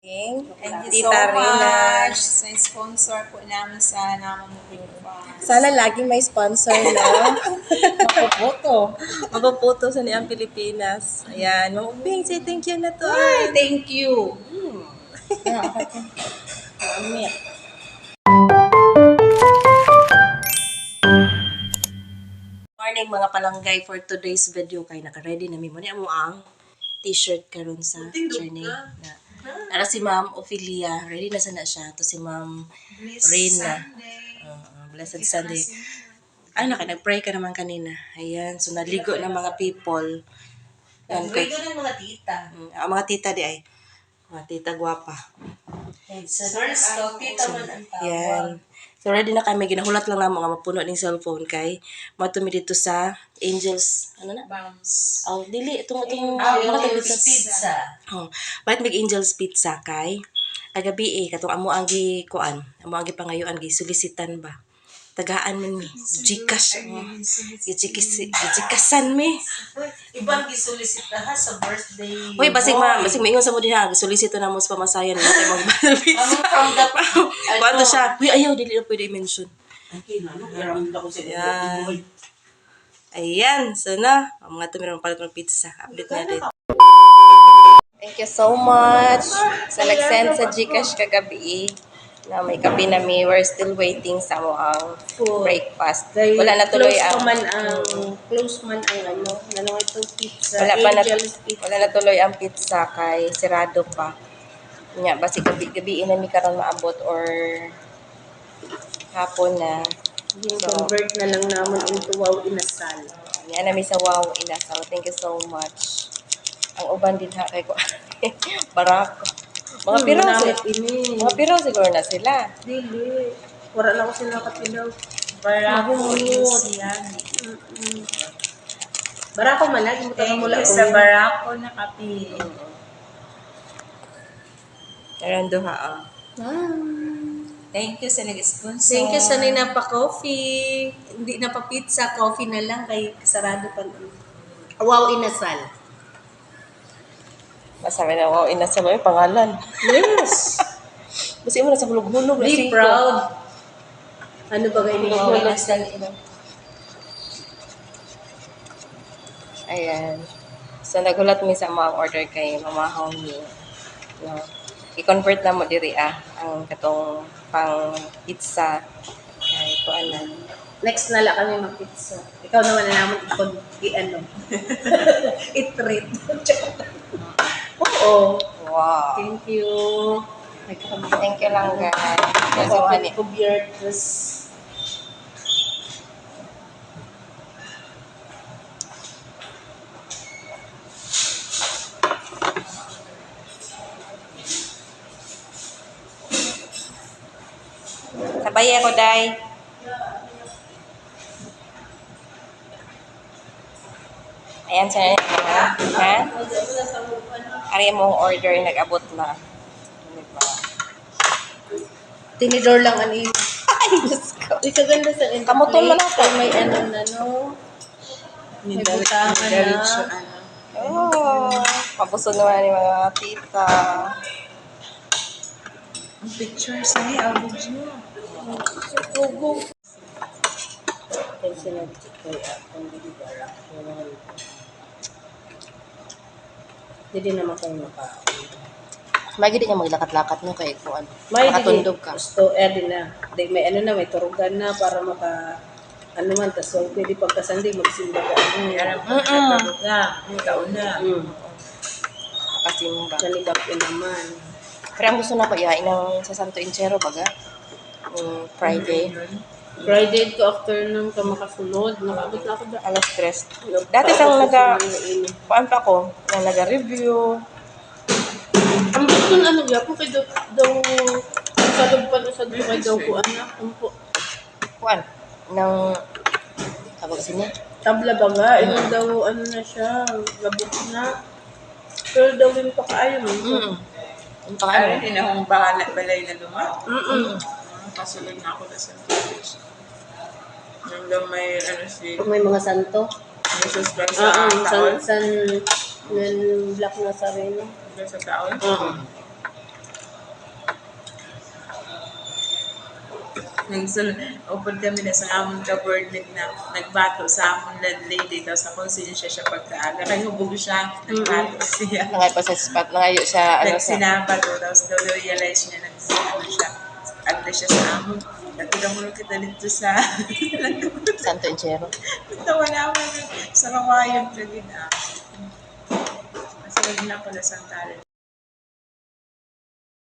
Thank you Tita so Rina. much sa sponsor po namin sa Namang Breakfast. Sana laging may sponsor, no? Mapuputo. Mapuputo sa niyang Pilipinas. Ayan. Ma'am Uping, say thank you na to. Ay, thank you. Amit. Morning mga palanggay for today's video kay naka-ready na mo niya mo ang t-shirt karon sa journey na. Ara si Ma'am Ophelia, ready na sana siya. To si Ma'am Rina. Blessed Sunday. Ay, nag-pray ka naman kanina. Ayan, so naligo ng mga people. Yan, Naligo ng mga tita. Ang mga tita di ay. Mga tita guwapa. First, tita man ang tawag. Yan. So ready na kami. Ginahulat lang naman nga mapuno ng cellphone kay matumi dito sa Angels. Ano na? Bounce. Oh, dili. Itong Angel's Pizza. Oh, bakit mag Angel's Pizza kay? Kagabi katong amo ang gikuan. Amo ang gipangayuan gisulisitan ba? Tagaan man mi. Gcash. Gcashan mi. Ibang gisulisita ha sa birthday. Uy, basig maingon sa mo din ha. Solicito na mo sa pamasayan. Natin mag pizza. From the Kuwanto siya. Uy, ayaw. Dili na pwede i-mention. Yan. Ayan. So na. Ang mga tumirang palit ng pizza. Update na dito. Thank you so much sa nag-send sa Gcash kagabi. Na may kape na mi. We're still waiting sa mo ang breakfast. Wala na tuloy ang... Close man ang ano. Ano itong pizza. Wala na tuloy ang pizza kay sirado pa. Nya basi gabi na mi karon maabot or hapon na. Convert na lang naman into Wow Inasal. Yan na mi sa Wow Inasal. Thank you so much. Ang uban din ha kay ko. Barako. Mga piraw siguro na sila. Dili. Wala na ko sila kapilaw. Barako Barako man lagi mo tanong mula sa Barako na kape. Ayan duha Thank you sa nag-sponsor. Thank you sa nina pa coffee. Hindi na pa pizza, coffee na lang kay sarado pa. Wow Inasal. Masabi na Wow Inasal mo yung pangalan. Yes. Basi mo na sa hulog-hulog. Be proud. Ano ba kayo ni Wow Inasal? Ayan. So, nagulat mi sa mga order kay mamahaw ni. No. I-convert na mo diri ang katong pang pizza. Kay kuanan. Next na lang kami mag-pizza. Ikaw naman na naman i-ano. I-treat. Oo. Wow. Thank you. Thank you lang guys. Kasi Ko beard dress. sabay ako, Day. Ayan, sir. Ha? Ari mong order, nag-abot na. Diba? Tinidor lang ani. Ay, Diyos ko. Uy, kaganda sa end. Kamuton mo na ako. May ano na, no? May butahan na. Oh, pabusog naman ni mga tita. Picture sa'yo, ang video. Go. Kaya sinabi ko ang bibigara. Hindi naman kayo maka. May gini niya maglakat-lakat no kay kuan. May Nakatundog ka. Gusto, din na. May ano na, may turugan na para maka ano man, tas so, pwede pagkasandi, magsimba ka. Ang taon na. Kasimba. Nalibak yun naman. Pero ang gusto na ko ihain ng sa Santo Inchero baga. Friday. Friday ko after nung ka makasunod, nakabot na ako doon. Alas 3. Dati sang kuan pa ko, na naga-review. Ang gusto na ano po kay daw salugpan sa daw kay daw ko anak po. Kuan ng tawag kasi niya. Tabla baga, ilang daw ano na siya, labot na. Pero daw yung pakaayo mo. Ang pangalan. Hindi na akong bahala balay na lumat. Mm-mm. Kasunod na ako na sa Pilipinas. Nung daw may ano si Kung may mga santo. Jesus Christ sa taon. San black na sarili. Sa taon. Oo. Upod kami na sa amon ka board na nagbato sa amon landlady daw sa konsensya siya pagkaaga. Naghubog siya, nagbato siya. Nangay pa sa spot, nangayo siya, ano sa... Nagsinaba daw, tapos daw realize niya, ano siya, agda siya sa amon. Nagkudamulong kita dito sa, Santo Enchero. tawa naman sa kawayan ka din. Kasi wag na pala sa talent.